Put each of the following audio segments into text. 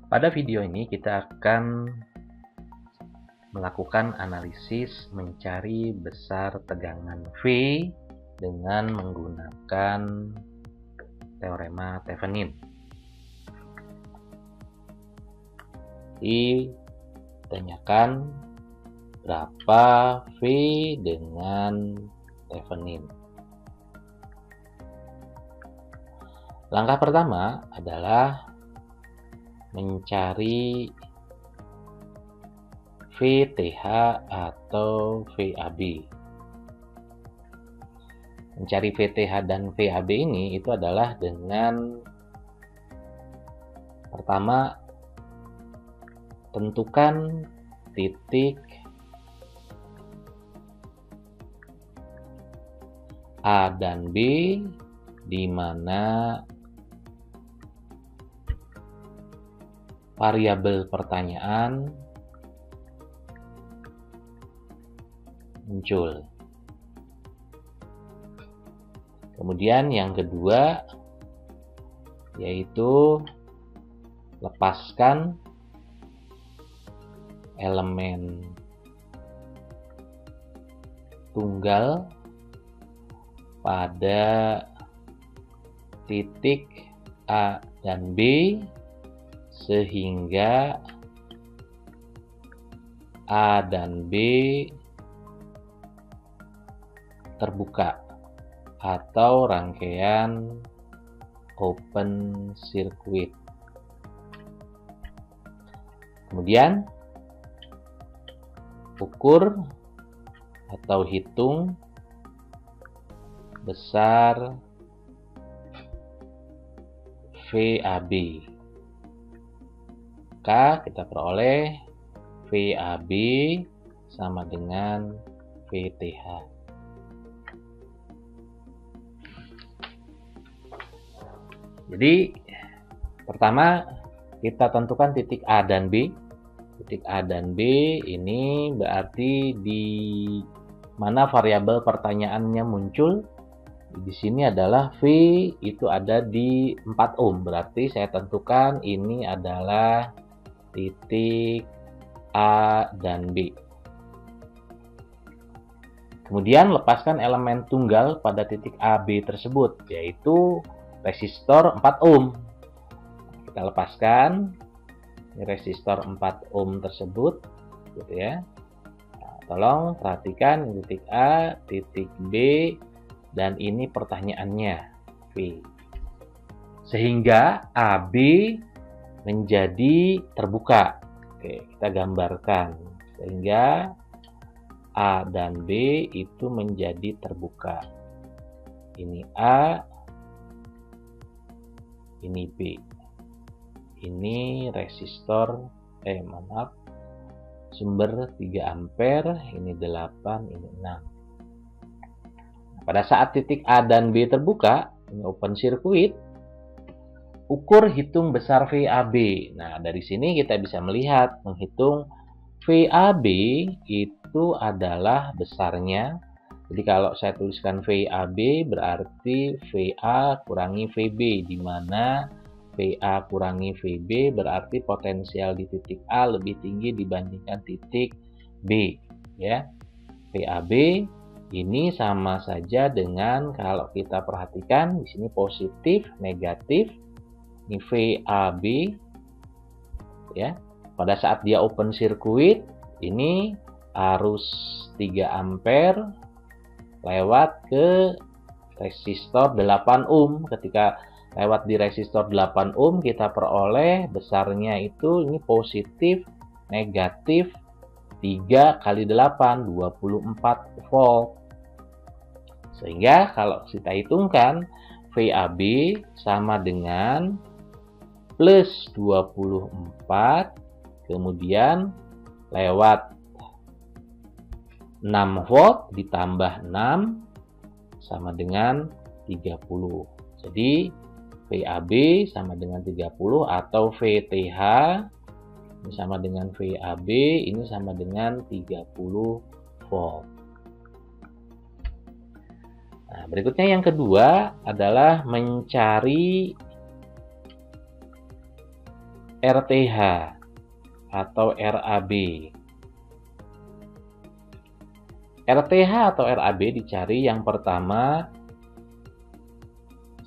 Pada video ini kita akan melakukan analisis mencari besar tegangan V dengan menggunakan teorema Thevenin. Ditanyakan berapa V dengan Thevenin. Langkah pertama adalah mencari VTH atau VAB. Mencari VTH dan VAB ini itu adalah dengan pertama tentukan titik A dan B di mana variabel pertanyaan muncul. Kemudian yang kedua yaitu lepaskan elemen tunggal pada titik A dan B sehingga A dan B terbuka atau rangkaian open circuit. Kemudian ukur atau hitung besar VAB. Maka kita peroleh VAB sama dengan VTH. Jadi pertama kita tentukan titik A dan B. Titik A dan B ini berarti di mana variabel pertanyaannya muncul. Di sini adalah V itu ada di 4 ohm. Berarti saya tentukan ini adalah titik A dan B. Kemudian lepaskan elemen tunggal pada titik AB tersebut, yaitu resistor 4 ohm. Kita lepaskan resistor 4 ohm tersebut, gitu ya. Nah, tolong perhatikan titik A, titik B, dan ini pertanyaannya V. Sehingga AB menjadi terbuka. Oke, kita gambarkan. Sehingga A dan B itu menjadi terbuka. Ini A, ini B. Ini resistor, sumber 3 ampere, ini 8, ini 6. Pada saat titik A dan B terbuka, ini open circuit, ukur hitung besar VAB. Nah, dari sini kita bisa melihat, menghitung VAB itu adalah besarnya. Jadi kalau saya tuliskan VAB berarti VA kurangi VB, di mana VA kurangi VB berarti potensial di titik A lebih tinggi dibandingkan titik B, ya. VAB ini sama saja dengan kalau kita perhatikan di sini positif, negatif. Ini VAB, ya. Pada saat dia open circuit, ini arus 3 ampere lewat ke resistor 8 ohm. Ketika lewat di resistor 8 ohm, kita peroleh besarnya itu ini positif, negatif, 3 kali 8, 24 volt. Sehingga kalau kita hitungkan, VAB sama dengan plus 24, kemudian lewat 6 volt ditambah 6 sama dengan 30. Jadi VAB sama dengan 30 atau VTH ini sama dengan VAB, ini sama dengan 30 volt. Nah, berikutnya yang kedua adalah mencari RTH atau RAB. RTH atau RAB dicari yang pertama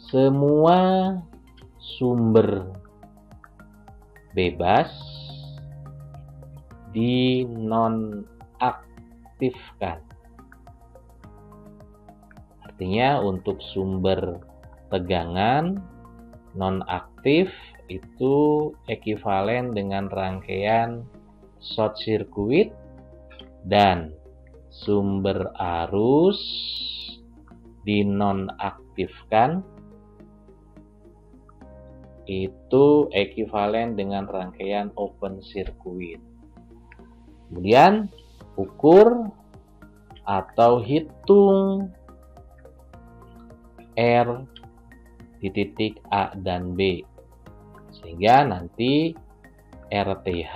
semua sumber bebas dinonaktifkan. Artinya untuk sumber tegangan nonaktif itu ekuivalen dengan rangkaian short circuit, dan sumber arus dinonaktifkan itu ekuivalen dengan rangkaian open circuit. Kemudian ukur atau hitung R di titik A dan B, sehingga nanti RTH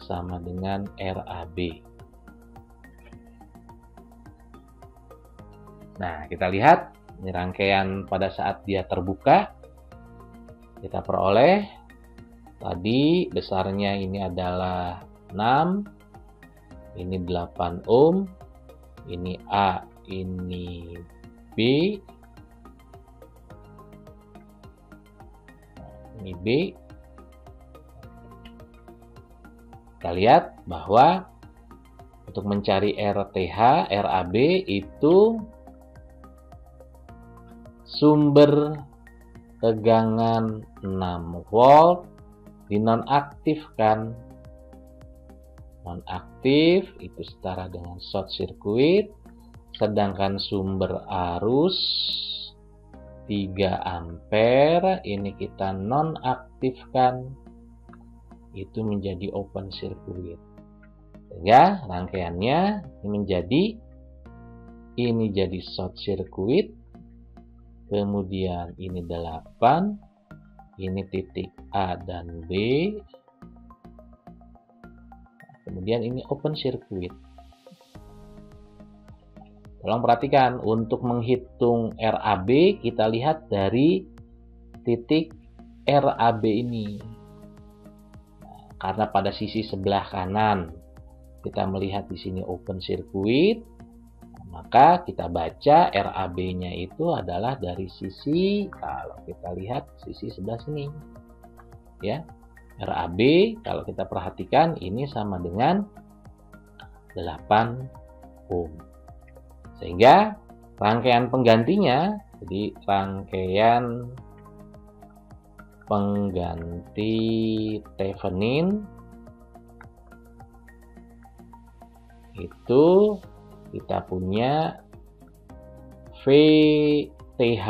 sama dengan RAB. Nah, kita lihat ini rangkaian pada saat dia terbuka. Kita peroleh tadi besarnya ini adalah 6, ini 8 ohm, ini A, ini B, ini B. Kita lihat bahwa untuk mencari RTH, RAB itu sumber tegangan 6 volt dinonaktifkan. Nonaktif itu setara dengan short circuit, sedangkan sumber arus 3 ampere ini kita nonaktifkan, itu menjadi open circuit. Sehingga rangkaiannya ini jadi short circuit, kemudian ini 8, ini titik A dan B, kemudian ini open circuit. Tolong perhatikan, untuk menghitung RAB kita lihat dari titik RAB ini. Nah, karena pada sisi sebelah kanan kita melihat di sini open circuit, maka kita baca RAB-nya itu adalah dari sisi, kalau kita lihat sisi sebelah sini. Ya. RAB kalau kita perhatikan ini sama dengan 8 ohm. Sehingga rangkaian penggantinya, jadi rangkaian pengganti Thevenin itu kita punya VTH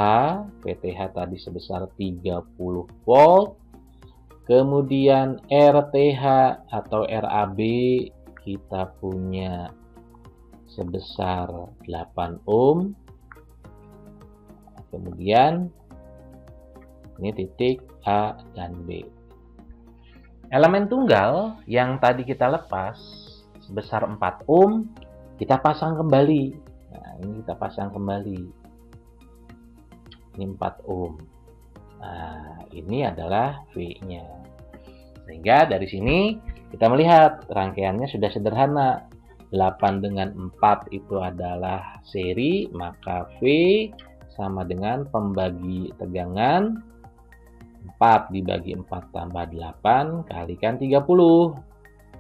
tadi sebesar 30 volt, kemudian RTH atau RAB kita punya sebesar 8 ohm, kemudian ini titik A dan B. Elemen tunggal yang tadi kita lepas sebesar 4 ohm kita pasang kembali. Nah, ini kita pasang kembali. Ini 4 ohm. Nah, ini adalah V-nya. Sehingga dari sini kita melihat rangkaiannya sudah sederhana. 8 dengan 4 itu adalah seri, maka V sama dengan pembagi tegangan 4 dibagi 4 tambah 8 kalikan 30.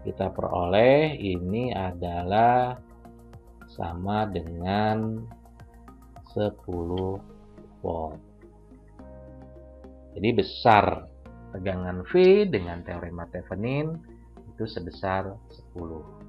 Kita peroleh ini adalah sama dengan 10 volt. Jadi besar tegangan V dengan teorema Thevenin itu sebesar 10.